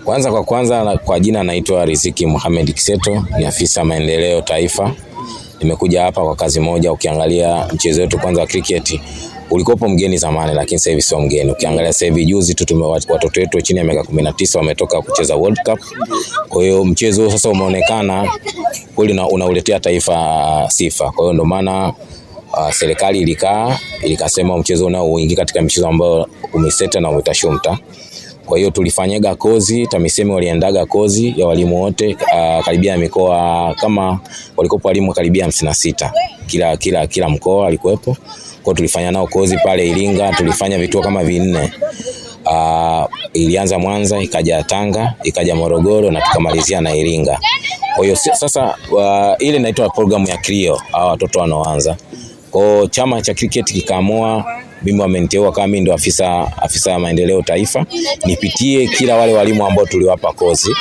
Kwanza kwa jina naitwa Riziki Mohamed Kiseto, ni afisa maendeleo taifa. Nimekuja hapa kwa kazi moja. Ukiangalia mchezo wetu kwanza wa cricket ulikopo mgeni zamani, lakini sasa hivi sio mgeni. Ukiangalia sasa hivi juzi tu watoto wetu chini ya miaka 19 wametoka kucheza World Cup. Kwa hiyo mchezo sasa umeonekana kweli unauletea taifa sifa. Kwa hiyo ndio maana serikali ilikasema mchezo unao uingie katika mchezo ambao umeseta na umetashumta. Kwa hiyo tulifanyaga kozi, TAMISEMI waliendaga kozi ya walimu wote karibia mikoa, kama walikopo walimu karibia 56. Kila mkoa alikuwepo. Kwa hiyo tulifanya nao kozi pale Iringa, tulifanya vituo kama 4. Ilianza Mwanza, ikaja Tanga, ikaja Morogoro na tukamalizia na Iringa. Kwa hiyo sasa ile inaitwa programu ya CRIO, hao watoto wanaoanza. Kwa chama cha cricket kikaamua mimi wameniteua kama mimi ndio afisa ya maendeleo taifa, nipitie kila wale walimu ambao tuliwapa kozi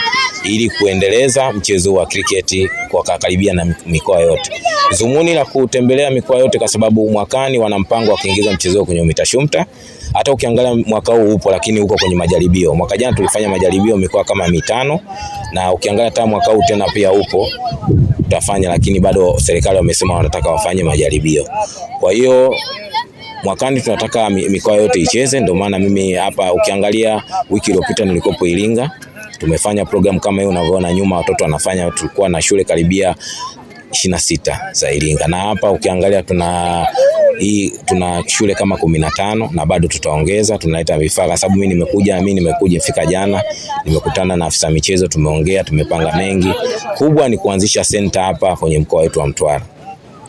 ili kuendeleza mchezo wa cricket kwa karibia na mikoa yote. Zumuni la kutembelea mikoa yote kwa sababu mwakani wana mpango wa kuingiza mchezo kwenye UMITASHUMTA. Hata ukiangalia mwaka huu upo, lakini uko kwenye majaribio. Mwaka jana tulifanya majaribio mikoa kama 5, na ukiangalia hata mwaka huu tena pia upo tutafanya, lakini bado serikali wamesema wanataka wafanye majaribio. Kwa hiyo mwakani tunataka mikoa yote icheze. Ndio maana mimi hapa ukiangalia wiki iliyopita nilikopo Iringa, tumefanya program kama hiyo unavyoona nyuma watoto wanafanya. Tulikuwa na shule karibia 26 za Iringa, na hapa ukiangalia tuna shule kama 15 na bado tutaongeza, tunaleta vifaa kwa sababu mimi nimekuja fika jana, nimekutana na afisa michezo, tumeongea, tumepanga mengi. Kubwa ni kuanzisha center hapa kwenye mkoa wetu wa Mtwara,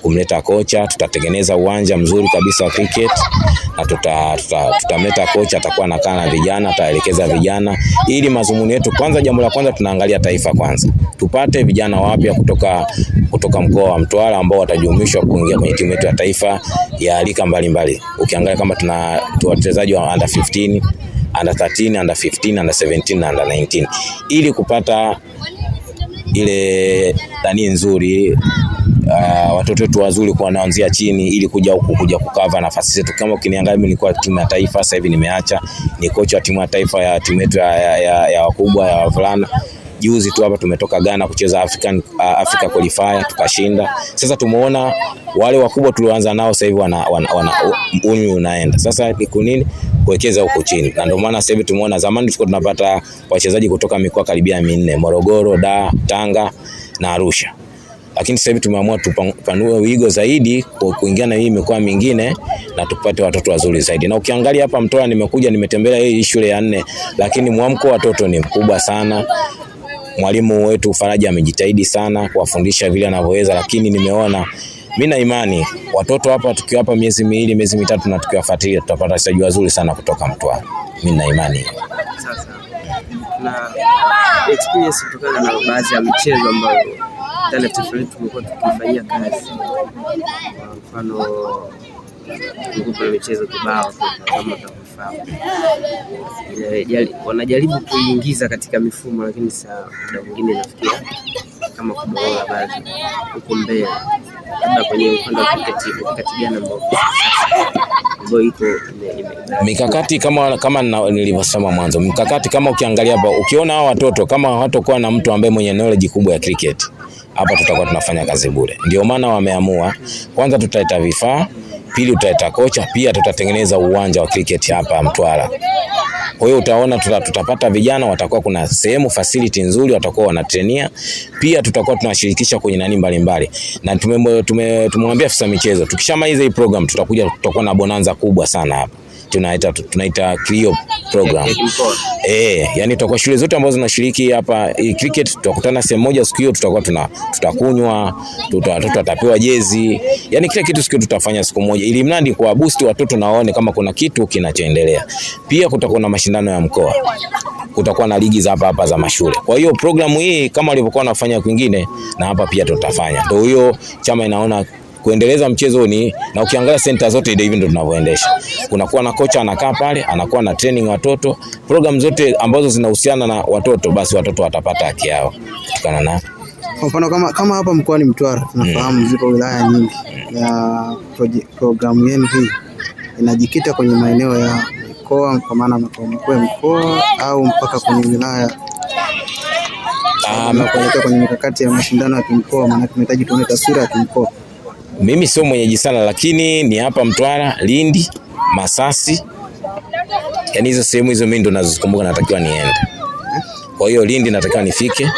kumleta kocha, tutatengeneza uwanja mzuri kabisa wa cricket, na tutamleta kocha atakuwa anakaa na vijana, ataelekeza vijana, ili mazumuni yetu kwanza, jambo la kwanza tunaangalia taifa kwanza. Tupate vijana wapya kutoka mkoa wa Mtwara ambao watajumishwa kuingia kwenye timu yetu ya taifa ya rika mbalimbali. Ukiangalia kama tuna wachezaji wa under 15, under 13, under 15, under 17 na under 19, ili kupata ile ndani nzuri, watoto wetu wazuri kwa wanaanzia chini, ili kuja kukava nafasi zetu. Kama ukiniangalia mimi nilikuwa timu ya taifa, sasa hivi nimeacha, ni kocha wa timu ya taifa ya timu yetu ya wakubwa ya wavulana. Juzi tu hapa tumetoka Ghana kucheza Africa Qualifier tukashinda. Sasa tumeona wale wakubwa tulioanza nao sasa hivi unaenda. Sasa ni kunini kuwekeza huko chini. Na ndio maana sasa hivi tumeona zamani tulikuwa tunapata wachezaji kutoka mikoa karibia 4, Morogoro, Tanga na Arusha. Lakini sasa hivi tumeamua tupanue wigo zaidi kuingia na hii mikoa mingine na tupate watoto wazuri zaidi. Na ukiangalia hapa Mtwara nimetembelea hii shule ya 4, lakini mwamko wa watoto ni mkubwa sana. Mwalimu wetu Faraja amejitahidi sana kuwafundisha vile anavyoweza, lakini nimeona, mimi na imani watoto hapa tukiwapa miezi 2, miezi 3 na tukiwafuatilia tutapata wachezaji wazuri sana kutoka Mtwara. Mimi na imani. Sasa na experience kutokana na baadhi ya michezo ambayo ndani ya taifa letu tumekuwa tukifanyia kazi. Kwa mfano kuna michezo kibao kama tunafahamu, wanajaribu kuingiza katika mifumo, lakini saa muda mwingine nafikia kama kuboresha baadhi huko mbele, labda kwenye upande wa cricket gani ambao iko mikakati kama nilivyosema mwanzo. Mikakati kama ukiangalia hapa, ukiona hao watoto kama hawatakuwa na mtu ambaye mwenye knowledge kubwa ya cricket, hapa tutakuwa tunafanya kazi bure. Ndio maana wameamua kwanza tutaleta vifaa, pili tutaleta kocha, pia tutatengeneza uwanja wa cricket hapa Mtwara. Kwa hiyo utaona tutapata vijana, watakuwa kuna sehemu facility nzuri watakuwa wanatrainia, pia tutakuwa tunashirikisha kwenye nani mbalimbali. Na tumemwambia afisa michezo tukishamaliza hii program tutakuwa na bonanza kubwa sana hapa. Tunaita CRIO program. Yani tutakuwa shule zote ambazo zinashiriki hapa hii cricket, tutakutana sehemu moja siku hiyo, tutakuwa tutakunywa, watoto watapewa jezi. Yani kila kitu siku tutafanya siku moja, ili mradi kwa boost watoto na waone kama kuna kitu kinachoendelea. Pia kutakuwa na mashindano ya mkoa, kutakuwa na ligi za hapa za mashule. Kwa hiyo programu hii kama walivyokuwa wanafanya kwingine, na hapa pia tutafanya. Ndio hiyo chama inaona kuendeleza mchezo ni, na ukiangalia center zote ndio hivi ndio tunavyoendesha. Kunakuwa na kocha anakaa pale, anakuwa na training watoto, program zote ambazo zinahusiana na watoto, basi watoto watapata haki yao kutokana na. Kwa mfano kama hapa mkoani Mtwara tunafahamu zipo wilaya nyingi, ya programu yenu hii inajikita kwenye maeneo ya mkoa, kwa maana makao makuu ya mkoa au mpaka kwenye wilaya kuelekea kwenye mikakati ya mashindano ya kimkoa, maana tunahitaji tuone taswira ya kimkoa. Mimi sio mwenyeji sana, lakini ni hapa Mtwara, Lindi, Masasi. Yaani hizo sehemu hizo mimi ndo nazikumbuka natakiwa niende. Kwa hiyo Lindi natakiwa nifike,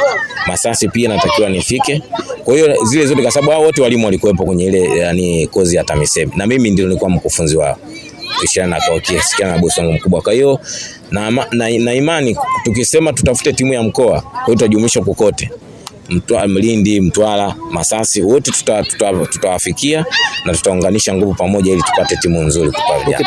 Masasi pia natakiwa nifike. Kwa hiyo zile zote, kwa sababu hao wote walimu walikuwepo kwenye ile yani kozi ya TAMISEMI, na mimi ndio nilikuwa mkufunzi wao. Tushana kwa kiasi na bosi wangu mkubwa. Kwa hiyo na imani tukisema tutafute timu ya mkoa, kwa hiyo tutajumuisha kokote. Lindi, Mtwara, Masasi, wote tutawafikia na tutaunganisha nguvu pamoja ili tupate timu nzuri kwa vijana.